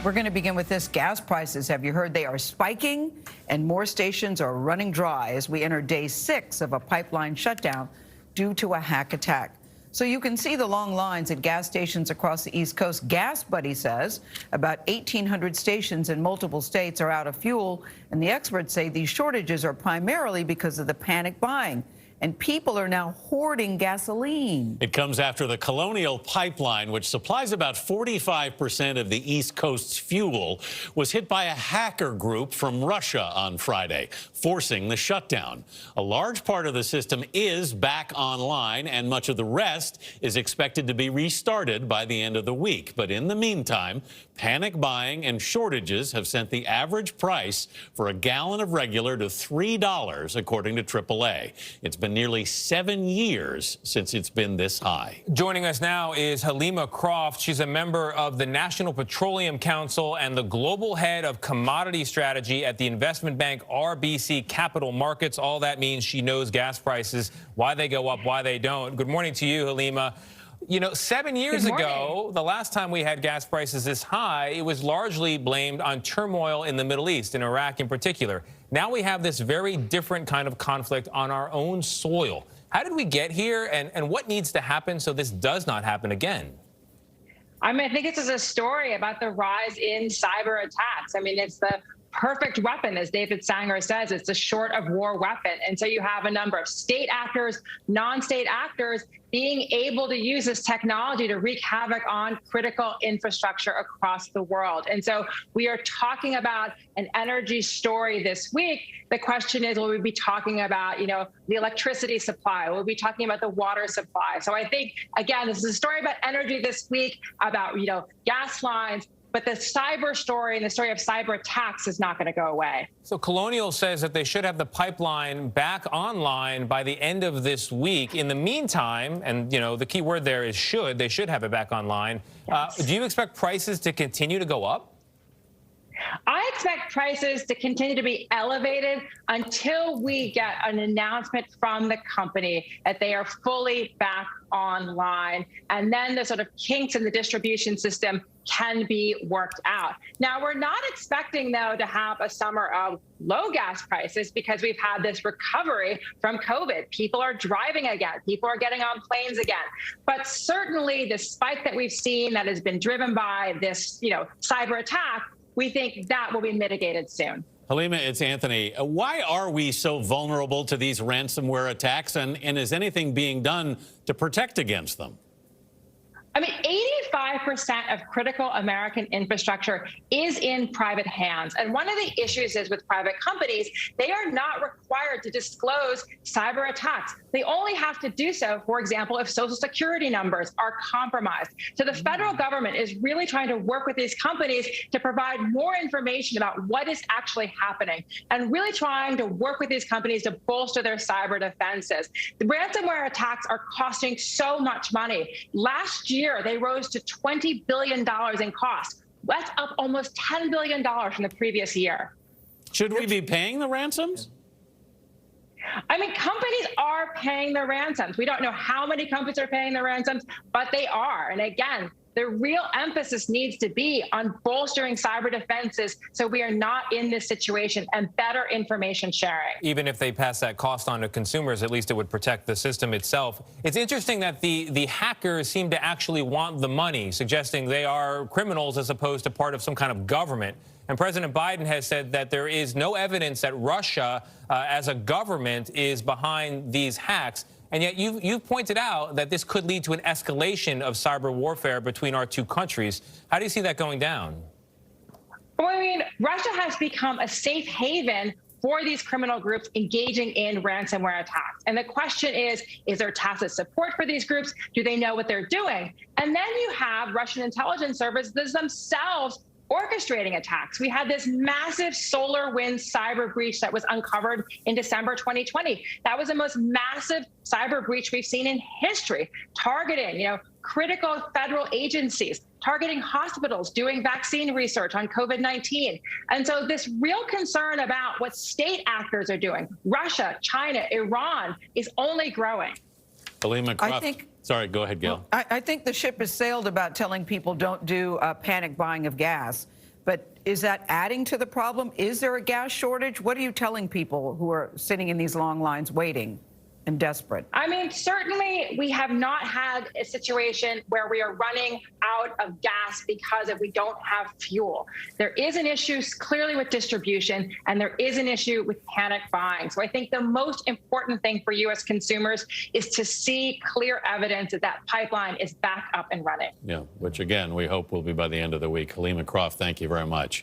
We're going to begin with this. Gas prices, have you heard they are spiking? And more stations are running dry as we enter day 6 of a pipeline shutdown due to a hack attack. So you can see the long lines at gas stations across the East Coast. Gas Buddy says about 1,800 stations in multiple states are out of fuel. And the experts say these shortages are primarily because of the panic buying. And people are now hoarding gasoline. It comes after the Colonial Pipeline, which supplies about 45% of the East Coast's fuel, was hit by a hacker group from Russia on Friday, forcing the shutdown. A large part of the system is back online, and much of the rest is expected to be restarted by the end of the week. But in the meantime, panic buying and shortages have sent the average price for a gallon of regular to $3, according to AAA. It's been nearly 7 years since it's been this high. Joining us now is Halima Croft. She's a member of the National Petroleum Council and the global head of commodity strategy at the investment bank RBC Capital Markets. All that means she knows gas prices, why they go up, why they don't. Good morning to you, Halima. You know, 7 years ago, the last time we had gas prices this high, it was largely blamed on turmoil in the Middle East, in Iraq in particular. Now we have this very different kind of conflict on our own soil. How did we get here, and what needs to happen so this does not happen again? I mean, I think this is a story about the rise in cyber attacks. I mean, it's the perfect weapon, as David Sanger says. It's a short of war weapon. And so you have a number of state actors, non-state actors being able to use this technology to wreak havoc on critical infrastructure across the world. And so we are talking about an energy story this week. The question is, will we be talking about, the electricity supply? Will we be talking about the water supply? So I think, again, this is a story about energy this week, about, gas lines. But the cyber story and the story of cyber attacks is not going to go away. So Colonial says that they should have the pipeline back online by the end of this week. In the meantime, and the key word there is should, they should have it back online. Yes. Do you expect prices to continue to go up? I expect prices to continue to be elevated until we get an announcement from the company that they are fully back online. And then the sort of kinks in the distribution system can be worked out. Now, we're not expecting, though, to have a summer of low gas prices because we've had this recovery from COVID. People are driving again. People are getting on planes again. But certainly the spike that we've seen that has been driven by this, cyber attack, we think that will be mitigated soon. Halima, it's Anthony. Why are we so vulnerable to these ransomware attacks, and is anything being done to protect against them? I mean, 85% of critical American infrastructure is in private hands. And one of the issues is with private companies, they are not required to disclose cyber attacks. They only have to do so, for example, if Social Security numbers are compromised. So the federal government is really trying to work with these companies to provide more information about what is actually happening and really trying to work with these companies to bolster their cyber defenses. The ransomware attacks are costing so much money. Last year, they rose to $20 billion in cost. That's up almost $10 billion from the previous year. Should we be paying the ransoms? I mean, companies are paying the ransoms. We don't know how many companies are paying the ransoms, but they are. And again, the real emphasis needs to be on bolstering cyber defenses so we are not in this situation, and better information sharing. Even if they pass that cost on to consumers, at least it would protect the system itself. It's interesting that the hackers seem to actually want the money, suggesting they are criminals as opposed to part of some kind of government. And President Biden has said that there is no evidence that Russia, as a government, is behind these hacks. And yet you've pointed out that this could lead to an escalation of cyber warfare between our two countries. How do you see that going down? Well, I mean, Russia has become a safe haven for these criminal groups engaging in ransomware attacks. And the question is there tacit support for these groups? Do they know what they're doing? And then you have Russian intelligence services themselves orchestrating attacks. We had this massive SolarWinds cyber breach that was uncovered in December 2020. That was the most massive cyber breach we've seen in history, targeting, critical federal agencies, targeting hospitals, doing vaccine research on COVID-19. And so this real concern about what state actors are doing, Russia, China, Iran, is only growing. Halima Croft. Sorry, go ahead, Gail. I think the ship has sailed about telling people don't do panic buying of gas. But is that adding to the problem? Is there a gas shortage? What are you telling people who are sitting in these long lines waiting and desperate? I mean, certainly we have not had a situation where we are running out of gas because we don't have fuel. There is an issue clearly with distribution, and there is an issue with panic buying. So I think the most important thing for U.S. consumers is to see clear evidence that that pipeline is back up and running. Yeah, which again, we hope will be by the end of the week. Helima Croft, thank you very much.